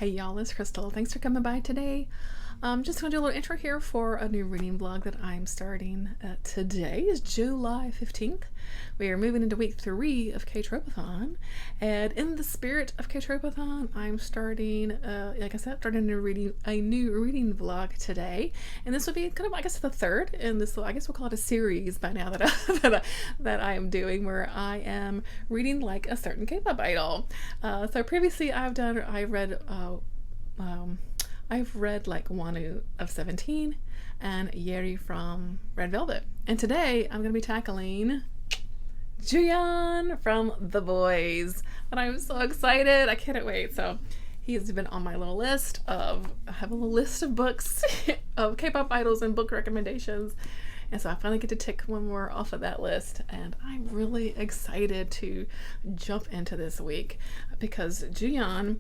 Hey y'all, it's Crystal. Thanks for coming by today. Just going to do a little intro here for a new reading blog that I'm starting. Today is July 15th. We are moving into week 3 of K-athon, and in the spirit of K-athon, I'm starting, like I said, a new reading vlog today, and this will be kind of, I guess, the third, and this will, I guess we'll call it a series by now that I am doing, where I am reading like a certain K-pop idol. So previously I've read like Wonu of 17 and Yeri from Red Velvet. And today I'm going to be tackling Juyeon from the Boyz. And I'm so excited. I can't wait. So he's been on my little list of, I have a little list of books of K-pop idols and book recommendations. And so I finally get to tick one more off of that list. And I'm really excited to jump into this week because Juyeon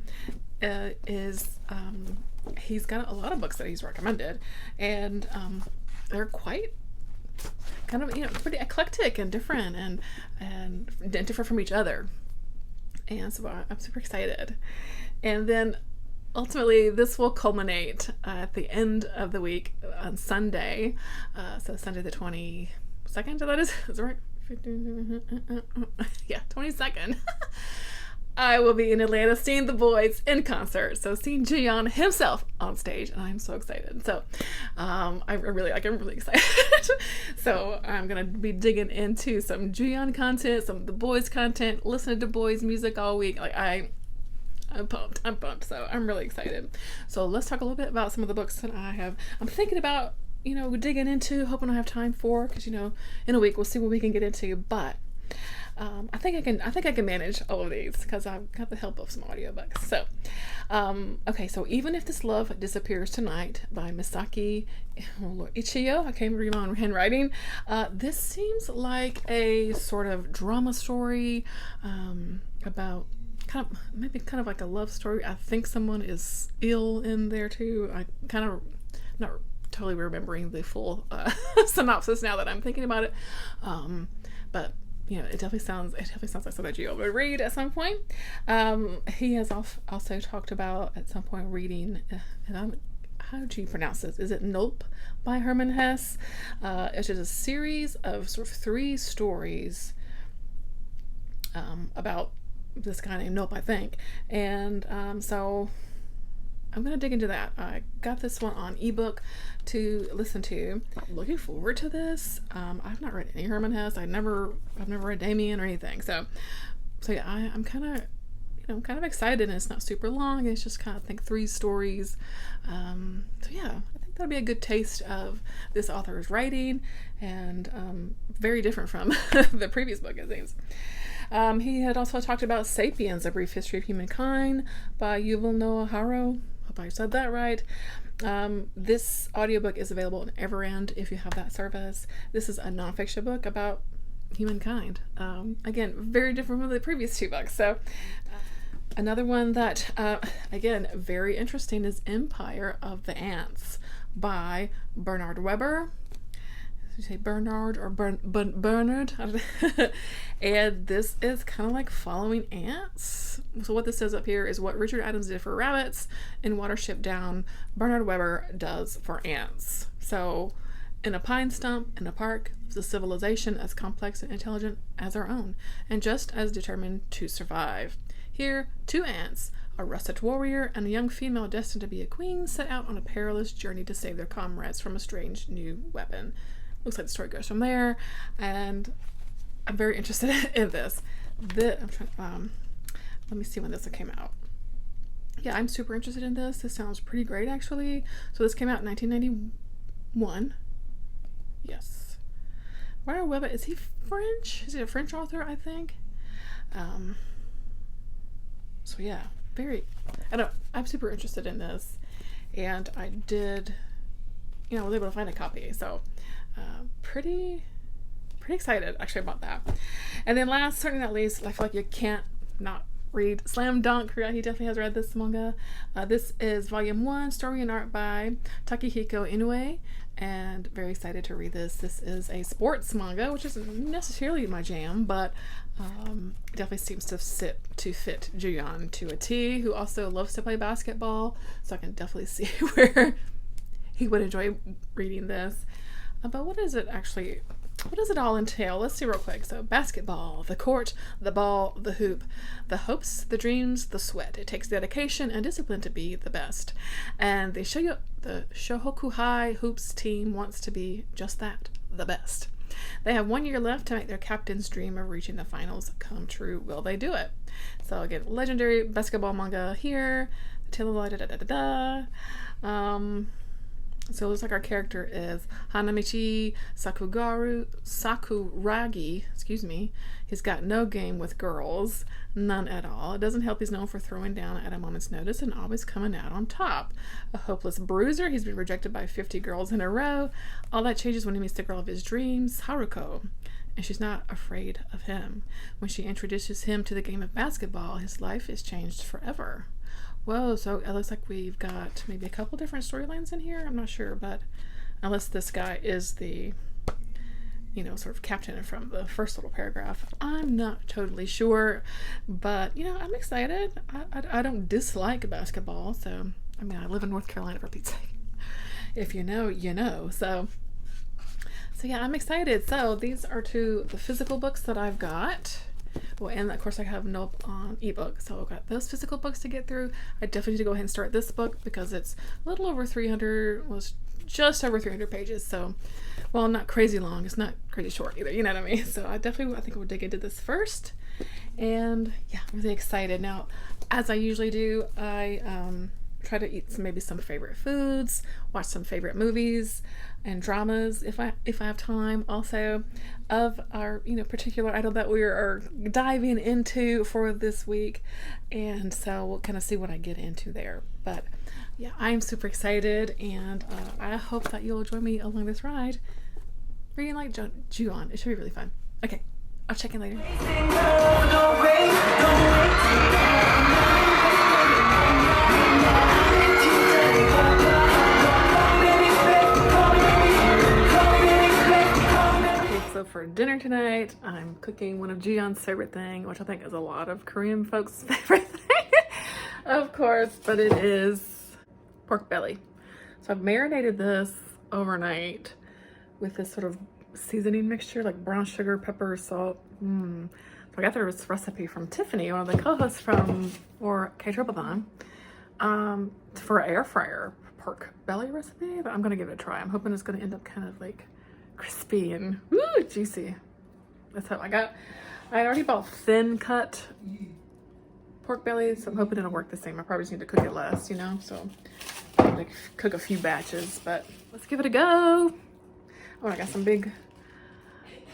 he's got a lot of books that he's recommended, and they're quite kind of, pretty eclectic and different and different from each other. And so I'm super excited. And then ultimately this will culminate at the end of the week on Sunday. So Sunday the 22nd, so that is that right? Yeah, 22nd. I will be in Atlanta seeing the Boyz in concert. So seeing Juyeon himself on stage, and I'm so excited. So I'm really excited. So I'm gonna be digging into some Juyeon content, some of the Boyz content, listening to Boyz music all week. Like I'm pumped. So I'm really excited. So let's talk a little bit about some of the books that I'm thinking about, digging into, hoping I have time for, because in a week we'll see what we can get into. But I think I can manage all of these because I've got the help of some audiobooks. So, okay, so Even If This Love Disappears Tonight by Misaki, Ichoyo. I can't read my own handwriting. This seems like a sort of drama story about kind of like a love story. I think someone is ill in there too. I kind of not totally remembering the full synopsis now that I'm thinking about it, but it definitely sounds like something that you would read at some point. He has also talked about at some point reading, how do you pronounce this? Is it Knulp by Herman Hesse? It's just a series of sort of 3 stories about this guy named Knulp, I think. And so I'm going to dig into that. I got this one on ebook to listen to. I'm looking forward to this. I've not read any Herman Hesse. I've never read Damien or anything. So yeah, I'm kind of excited, and it's not super long. It's just kind of, I think, 3 stories. So yeah, I think that'll be a good taste of this author's writing, and very different from the previous book, it seems. He had also talked about Sapiens, A Brief History of Humankind by Yuval Harau. Hope I said that right. This audiobook is available on Everend if you have that service. This is a nonfiction book about humankind. Again, very different from the previous 2 books. So another one that, again, very interesting is Empire of the Ants by Bernard Weber. Did you say Bernard or Bernard? And this is kind of like following ants. So what this says up here is what Richard Adams did for rabbits in Watership Down, Bernard Weber does for ants. So in a pine stump in a park, there's a civilization as complex and intelligent as our own, and just as determined to survive. Here, 2 ants, a russet warrior and a young female destined to be a queen, set out on a perilous journey to save their comrades from a strange new weapon. Looks like the story goes from there, and I'm very interested in this. Let me see when this came out. Yeah, I'm super interested in this. This sounds pretty great, actually. So this came out in 1991. Yes. Bernard Weber, is he French? Is he a French author, I think? So yeah, I'm super interested in this, and I did, was able to find a copy. So pretty excited actually about that. And then last, certainly not least, I feel like you can't not read Slam Dunk. He definitely has read this manga. This is volume 1, story and art by Takehiko Inoue, and very excited to read this. This is a sports manga, which isn't necessarily my jam, but definitely seems to fit Juyeon to a T, who also loves to play basketball, so I can definitely see where he would enjoy reading this. But what does it all entail? Let's see real quick. So basketball, the court, the ball, the hoop, the hopes, the dreams, the sweat. It takes dedication and discipline to be the best. And the Shohoku High Hoops team wants to be just that, the best. They have 1 year left to make their captain's dream of reaching the finals come true. Will they do it? So again, legendary basketball manga here. So it looks like our character is Hanamichi Sakuragi, He's got no game with girls, none at all. It doesn't help he's known for throwing down at a moment's notice and always coming out on top. A hopeless bruiser, he's been rejected by 50 girls in a row. All that changes when he meets the girl of his dreams, Haruko, and she's not afraid of him. When she introduces him to the game of basketball, his life is changed forever. Whoa, so it looks like we've got maybe a couple different storylines in here. I'm not sure, but unless this guy is the, sort of captain from the first little paragraph, I'm not totally sure. But, I'm excited. I don't dislike basketball, so, I live in North Carolina, for Pete's sake. If you know, you know. So yeah, I'm excited. So these are the physical books that I've got. Well, and of course I have Knulp on ebook, so I've got those physical books to get through. I definitely need to go ahead and start this book because it's a little over 300, was just over 300 pages. So, well, not crazy long. It's not crazy short either. You know what I mean? So I think we'll dig into this first. And yeah, I'm really excited. Now, as I usually do, I try to eat maybe some favorite foods, watch some favorite movies and dramas if I have time, also of our particular idol that we are diving into for this week, and so we'll kind of see what I get into there. But yeah, I'm super excited, and I hope that you'll join me along this ride reading like Juyeon. It should be really fun. Okay, I'll check in later. So for dinner tonight, I'm cooking one of Juyeon's favorite thing, which I think is a lot of Korean folks' favorite thing, of course, but it is pork belly. So I've marinated this overnight with this sort of seasoning mixture, like brown sugar, pepper, salt. So I got this recipe from Tiffany, one of the co-hosts for K-athon, for an air fryer pork belly recipe, but I'm gonna give it a try. I'm hoping it's gonna end up kind of like crispy and juicy. That's how I already bought thin cut pork belly, so I'm hoping it'll work the same. I probably just need to cook it less, so I'm gonna cook a few batches, but let's give it a go. Oh, I got some big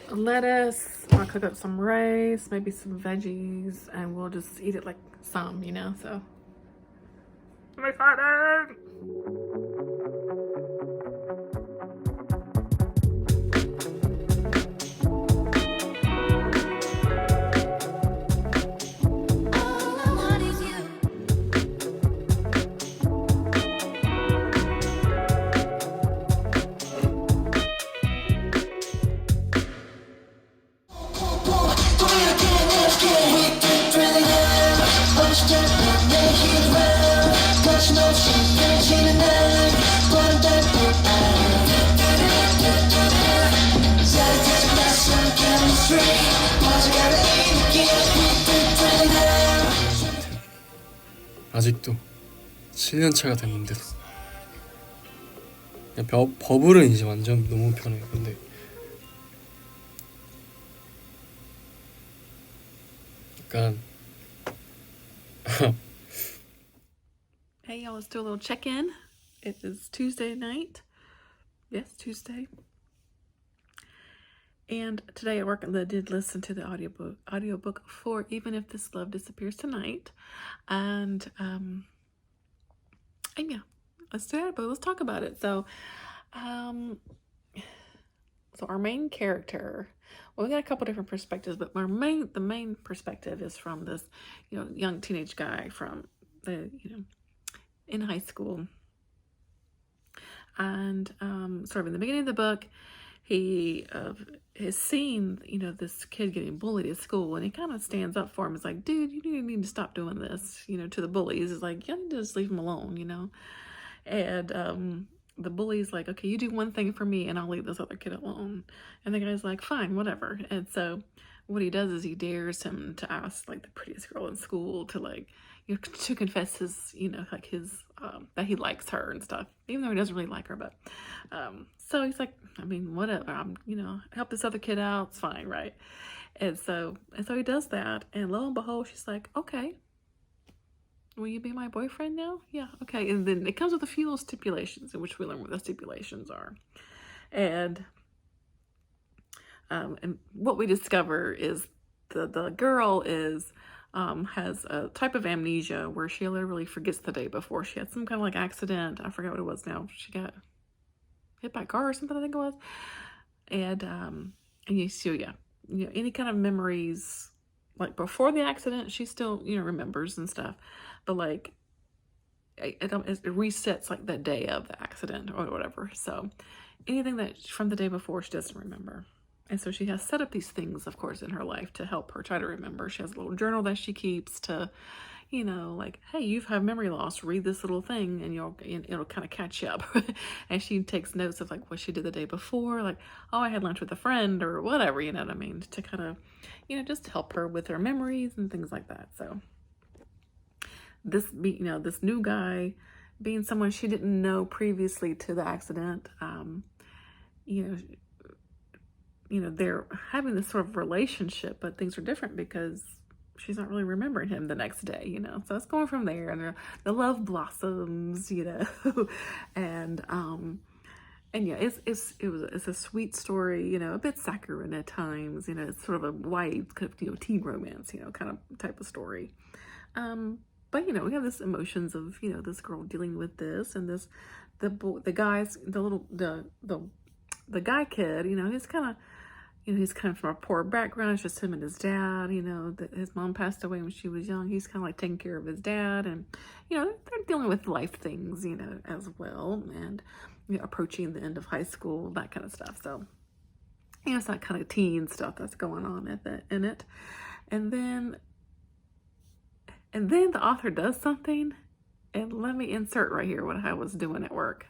lettuce. I'm gonna cook up some rice, maybe some veggies, and we'll just eat it like some, so I'm excited. 아직도 7년 차가 됐는데도 그냥 버블은 이제 완전 너무 편해요. 근데 약간 Hey y'all, let's do a little check-in. It is Tuesday night. Yes, Tuesday. And today at work I did listen to the audiobook for Even If This Love Disappears Tonight. And yeah, let's do it, but let's talk about it. So our main character, well, we got a couple different perspectives, but the main perspective is from this, young teenage guy from the, in high school. And sort of in the beginning of the book, he has seen, this kid getting bullied at school, and he kind of stands up for him. It's like, dude, you need to stop doing this, to the bullies. It's like, you need to just leave him alone, And the bully's like, okay, you do one thing for me and I'll leave this other kid alone. And the guy's like, fine, whatever. And so what he does is he dares him to ask like the prettiest girl in school to like, to confess his, like his, that he likes her and stuff, even though he doesn't really like her. But, so he's like, I mean, whatever, help this other kid out. It's fine. Right. And so he does that. And lo and behold, she's like, okay, will you be my boyfriend now? Yeah. Okay. And then it comes with a few little stipulations in which we learn what the stipulations are. And what we discover is the girl has a type of amnesia where she literally forgets the day before. She had some kind of like accident. I forget what it was now. She got hit by a car or something, I think it was. And any kind of memories like before the accident, she still, remembers and stuff. But like, it resets like the day of the accident or whatever. So anything that from the day before, she doesn't remember. And so she has set up these things, of course, in her life to help her try to remember. She has a little journal that she keeps to, like, hey, you've had memory loss. Read this little thing and it'll kind of catch you up. And she takes notes of like what she did the day before. Like, oh, I had lunch with a friend or whatever, you know what I mean? To kind of, just help her with her memories and things like that. So this new guy being someone she didn't know previously to the accident, they're having this sort of relationship, but things are different because she's not really remembering him the next day, So it's going from there, and the love blossoms, and yeah, it's a sweet story, a bit saccharine at times, it's sort of a wide kind of teen romance, kind of type of story. But we have this emotions of this girl dealing with this, and the guy kid, he's kind of. He's kind of from a poor background. It's just him and his dad. His mom passed away when she was young. He's kind of like taking care of his dad, and they're dealing with life things, as well, and approaching the end of high school, that kind of stuff. So, it's that kind of teen stuff that's going on in it, and then the author does something, and let me insert right here what I was doing at work.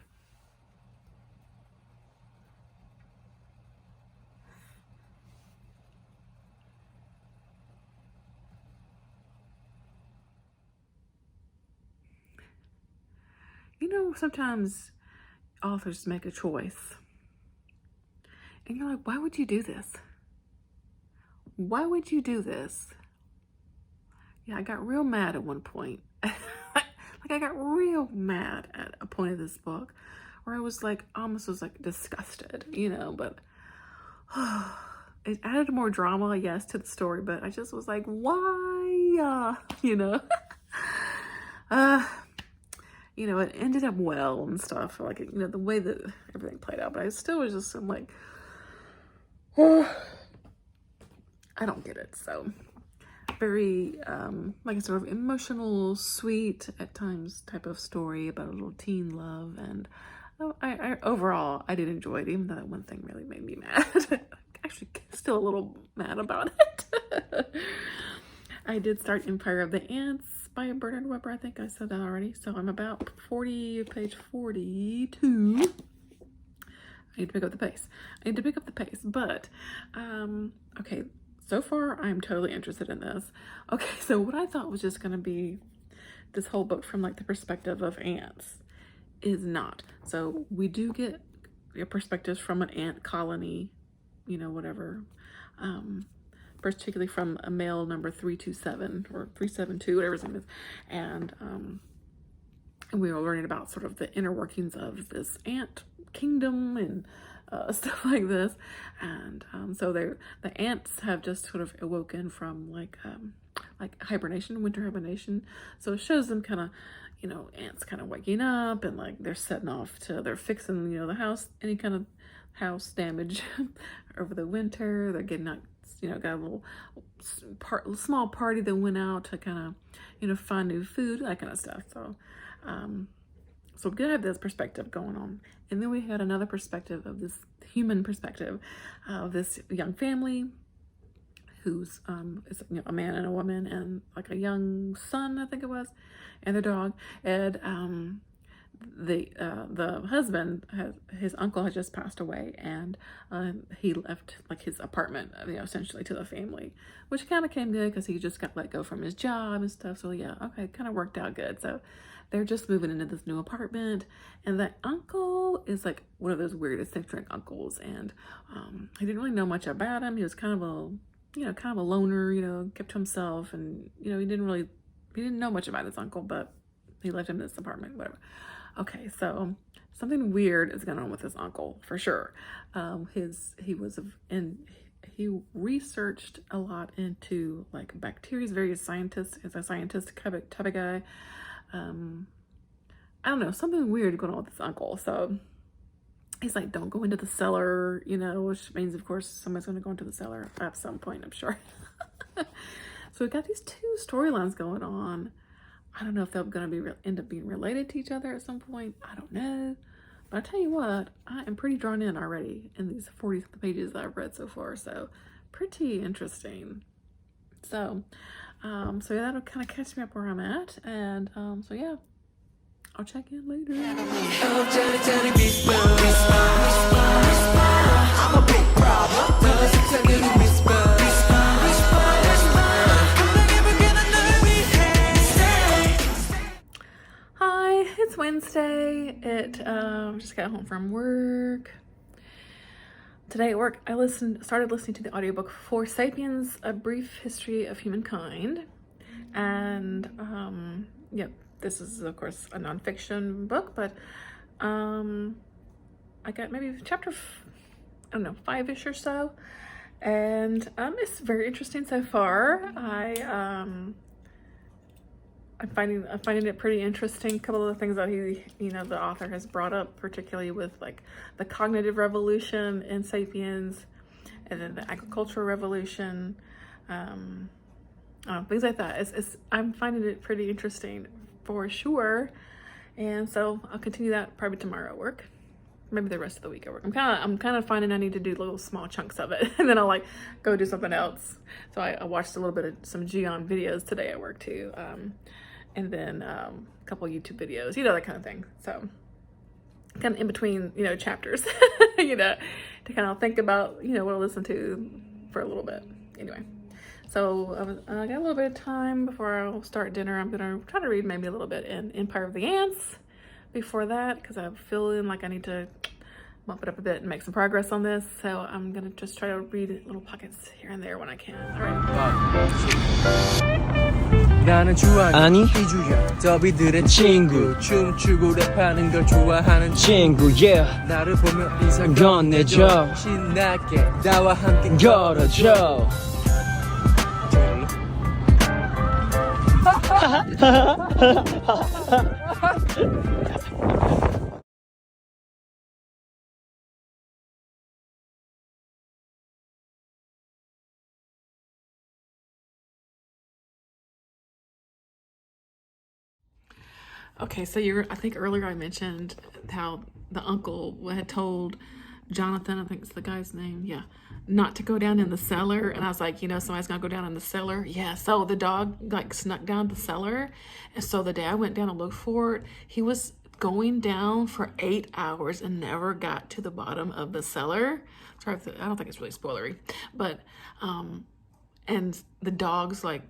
Sometimes authors make a choice and you're like, why would you do this? Why would you do this? Yeah, I got real mad at one point. I got real mad at a point of this book where I was like, almost was like disgusted, but it added more drama, yes, to the story, but I just was like, why? It ended up well and stuff, like, the way that everything played out, but I still was just, I'm like, oh, I don't get it. So very, like a sort of emotional, sweet at times type of story about a little teen love. And I overall, I did enjoy it, even though that one thing really made me mad. Actually, still a little mad about it. I did start Empire of the Ants by Bernard Weber. I think I said that already. So I'm about page 42. I need to pick up the pace. But, okay, so far I'm totally interested in this. Okay, so what I thought was just going to be this whole book from like the perspective of ants is not. So we do get perspectives from an ant colony, whatever. Particularly from a male number 327 or 372, whatever his name is. And we were learning about sort of the inner workings of this ant kingdom and stuff like this. And so the ants have just sort of awoken from like hibernation, winter hibernation. So it shows them kind of, ants kind of waking up and like they're setting off they're fixing, the house, any kind of house damage over the winter. They're getting out, got a little small party that went out to kind of, find new food, that kind of stuff. So, so we have this perspective going on. And then we had another perspective of this human perspective of this young family who's is a man and a woman and like a young son, I think it was, and their dog. And the husband, his uncle had just passed away, and he left like his apartment, essentially to the family, which kind of came good because he just got let go from his job and stuff. So yeah, okay, kind of worked out good. So they're just moving into this new apartment, and the uncle is like one of those weird eccentric uncles, and he didn't really know much about him. He was kind of a loner, kept to himself, and he didn't know much about his uncle, but he left him in this apartment, whatever. Okay, so something weird is going on with his uncle for sure. He researched a lot into like bacteria. He's a scientist type of guy. I don't know, something weird going on with his uncle. So he's like, don't go into the cellar, which means of course somebody's going to go into the cellar at some point, I'm sure. So we got these two storylines going on. I don't know if they're going to end up being related to each other at some point. I don't know. But I tell you what, I am pretty drawn in already in these 40 pages that I've read so far. So pretty interesting. So, yeah, that'll kind of catch me up where I'm at. And so yeah, I'll check in later. I'm a big problem. It's Wednesday. Just got home from work. Today at work, I started listening to the audiobook for Sapiens, A Brief History of Humankind. And this is of course a nonfiction book, but I got maybe chapter 5-ish or so, and it's very interesting so far. I'm finding it pretty interesting. A couple of the things that the author has brought up, particularly with like the cognitive revolution in Sapiens, and then the agricultural revolution, things like that. I'm finding it pretty interesting for sure, and so I'll continue that probably tomorrow at work, maybe the rest of the week at work. I'm kind of finding I need to do little small chunks of it, and then I'll like go do something else. So I watched a little bit of some Juyeon videos today at work too. And then a couple YouTube videos, that kind of thing. So kind of in between, chapters, to kind of think about, what I'll listen to for a little bit. Anyway, so I got a little bit of time before I'll start dinner. I'm going to try to read maybe a little bit in Empire of the Ants before that, because I'm feeling like I need to bump it up a bit and make some progress on this. So I'm going to just try to read little pockets here and there when I can. All right. 나는 좋아하는 아니 이주연 더비들의 친구 춤추고 랩하는 걸 좋아하는 친구 yeah 나를 보며 인사 건네줘 신나게 나와 함께 걸어줘 Okay, so I think earlier I mentioned how the uncle had told Jonathan, I think it's the guy's name, yeah, not to go down in the cellar. And I was like, somebody's gonna go down in the cellar. Yeah, so the dog like snuck down the cellar. And so the day I went down to look for it, he was going down for 8 hours and never got to the bottom of the cellar. Sorry, I don't think it's really spoilery, but, and the dog's dead,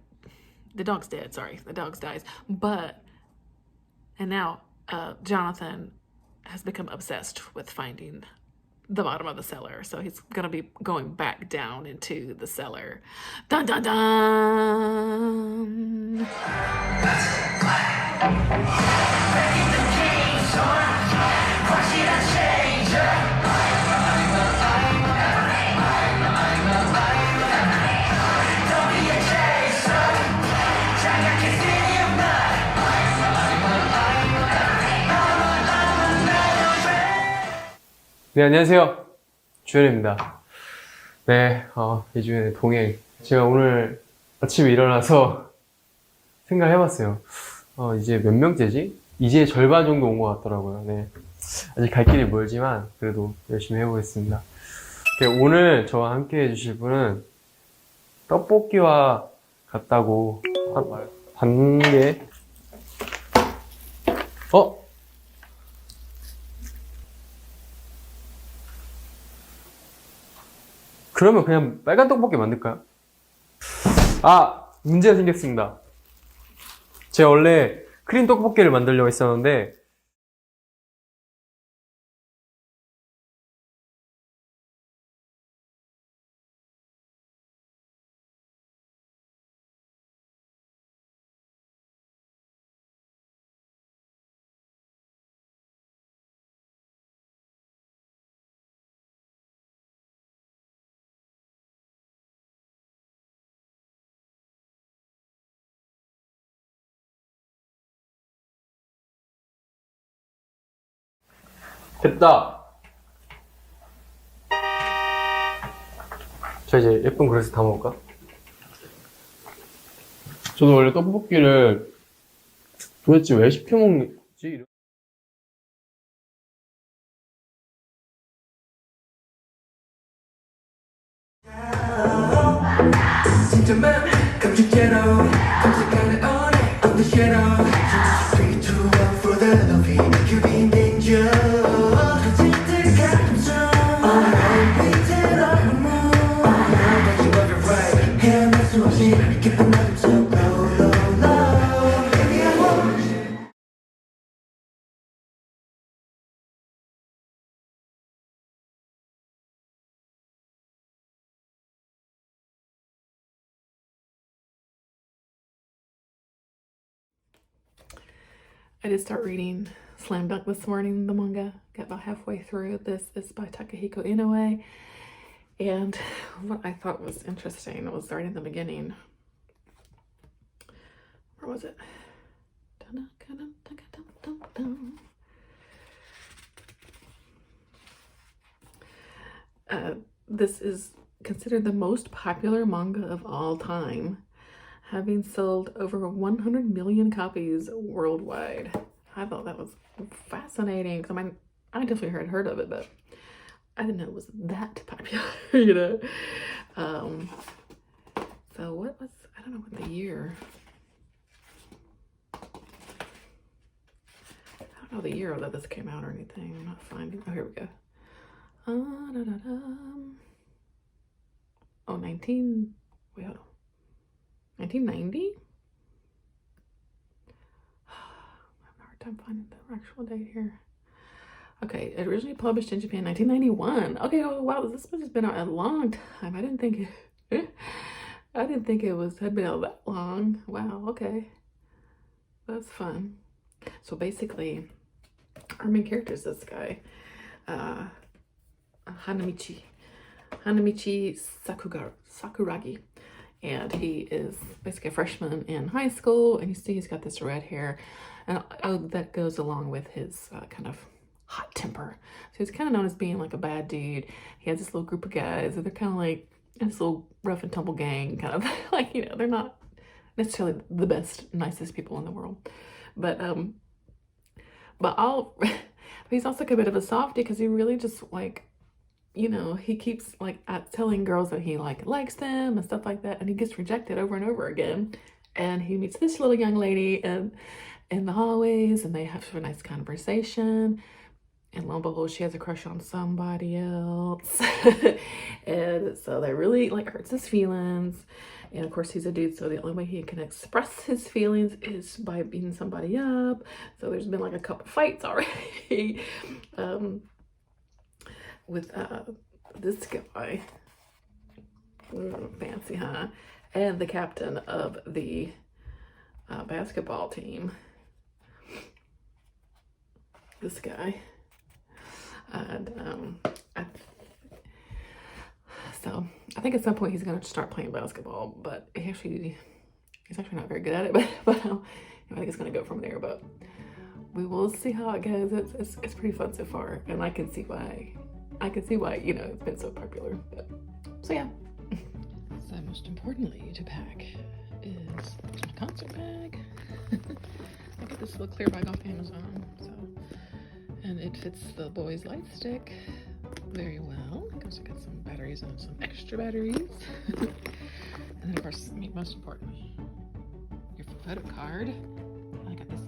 sorry, the dog dies, and now Jonathan has become obsessed with finding the bottom of the cellar. So he's going to be going back down into the cellar. Dun, dun, dun! 네, 안녕하세요. 주연입니다. 네, 이주연의 동행. 제가 오늘 아침에 일어나서 생각해봤어요. 이제 몇 명째지? 이제 절반 정도 온 것 같더라고요. 네. 아직 갈 길이 멀지만 그래도 열심히 해보겠습니다. 오늘 저와 함께 해주실 분은 떡볶이와 같다고 반개 그러면 그냥 빨간 떡볶이 만들까요? 문제가 생겼습니다. 제가 원래 크림 떡볶이를 만들려고 했었는데 됐다! 자, 이제 예쁜 그릇에 담아볼까? 저도 원래 떡볶이를 도대체 왜 시켜 먹지? I did start reading Slam Dunk this morning, the manga. Got about halfway through. This is by Takehiko Inoue. And what I thought was interesting was right in the beginning. Where was it? This is considered the most popular manga of all time, having sold over 100 million copies worldwide. I thought that was fascinating because I definitely had heard of it, but I didn't know it was that popular, you know. So what was, I don't know what the year. I don't know the year that this came out or anything. I'm not finding. Oh, here we go. 1990? I'm having a hard time finding the actual date here. Okay, it originally published in Japan 1991. Okay, oh wow, this has been out a long time. I didn't think it had been out that long. Wow, okay. That's fun. So basically, our main character is this guy, Hanamichi Sakuragi. And he is basically a freshman in high school, and you see he's got this red hair, and that goes along with his kind of hot temper. So he's kind of known as being like a bad dude. He has this little group of guys, and they're kind of like this little rough and tumble gang, kind of like, you know, they're not necessarily the best, nicest people in the world, but he's also like a bit of a softie because he really just like, you know, he keeps like telling girls that he like likes them and stuff like that, and he gets rejected over and over again. And he meets this little young lady in the hallways, and they have a nice conversation, and lo and behold, she has a crush on somebody else. And so that really like hurts his feelings. And of course he's a dude, so the only way he can express his feelings is by beating somebody up. So there's been like a couple fights already with this guy, fancy, huh? And the captain of the basketball team, this guy. And so I think at some point he's gonna start playing basketball, but he's actually not very good at it. But I think it's gonna go from there. But we will see how it goes. It's pretty fun so far, and I can see why I can see why, you know, it's been so popular. But, so yeah. So most importantly to pack is my concert bag. I got this little clear bag off Amazon, so, and it fits the Boyz light stick very well because I got some batteries and some extra batteries. And then of course, most importantly, your photo card. I got this